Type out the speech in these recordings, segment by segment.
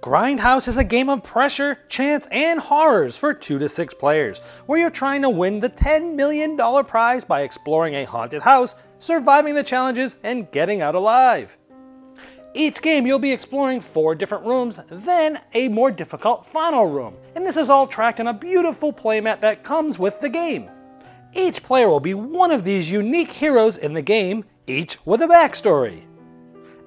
Grindhouse is a game of pressure, chance, and horrors for 2 to 6 players, where you're trying to win the $10 million prize by exploring a haunted house, surviving the challenges, and getting out alive. Each game you'll be exploring 4 different rooms, then a more difficult final room, and this is all tracked on a beautiful playmat that comes with the game. Each player will be one of these unique heroes in the game, each with a backstory.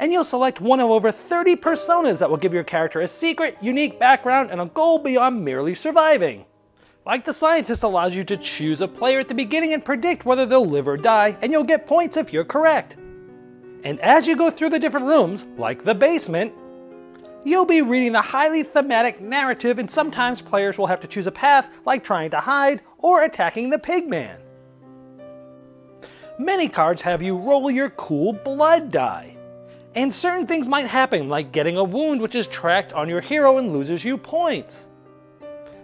And you'll select one of over 30 personas that will give your character a secret, unique background and a goal beyond merely surviving. Like the Scientist allows you to choose a player at the beginning and predict whether they'll live or die, and you'll get points if you're correct. And as you go through the different rooms, like the basement, you'll be reading the highly thematic narrative, and sometimes players will have to choose a path like trying to hide or attacking the pigman. Many cards have you roll your cool blood die. And certain things might happen, like getting a wound which is tracked on your hero and loses you points.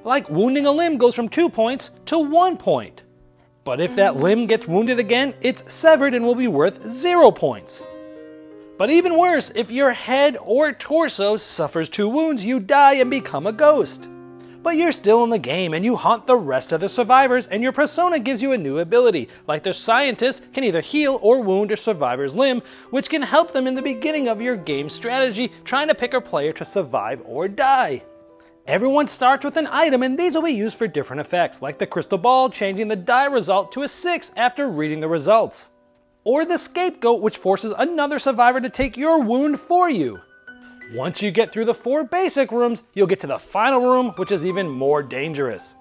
Like wounding a limb goes from 2 points to 1 point. But if that limb gets wounded again, it's severed and will be worth 0 points. But even worse, if your head or torso suffers 2 wounds, you die and become a ghost. But you're still in the game and you haunt the rest of the survivors, and your persona gives you a new ability, like the Scientist can either heal or wound a survivor's limb, which can help them in the beginning of your game strategy, trying to pick a player to survive or die. Everyone starts with an item, and these will be used for different effects, like the crystal ball changing the die result to a 6 after reading the results. Or the scapegoat, which forces another survivor to take your wound for you. Once you get through the 4 basic rooms, you'll get to the final room, which is even more dangerous.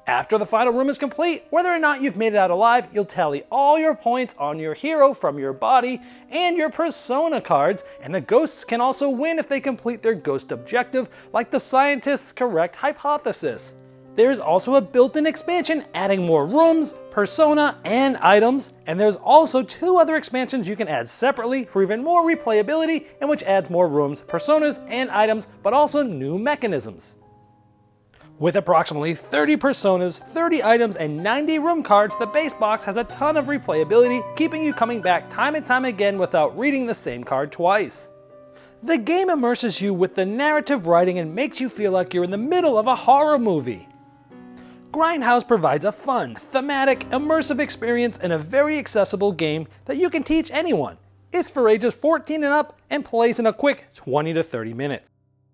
After the final room is complete, whether or not you've made it out alive, you'll tally all your points on your hero from your body and your persona cards, and the ghosts can also win if they complete their ghost objective, like the Scientist's correct hypothesis. There's also a built-in expansion adding more rooms, persona, and items, and there's also 2 other expansions you can add separately for even more replayability, and which adds more rooms, personas, and items, but also new mechanisms. With approximately 30 personas, 30 items, and 90 room cards, the base box has a ton of replayability, keeping you coming back time and time again without reading the same card twice. The game immerses you with the narrative writing and makes you feel like you're in the middle of a horror movie. Grindhouse provides a fun, thematic, immersive experience in a very accessible game that you can teach anyone. It's for ages 14 and up and plays in a quick 20 to 30 minutes.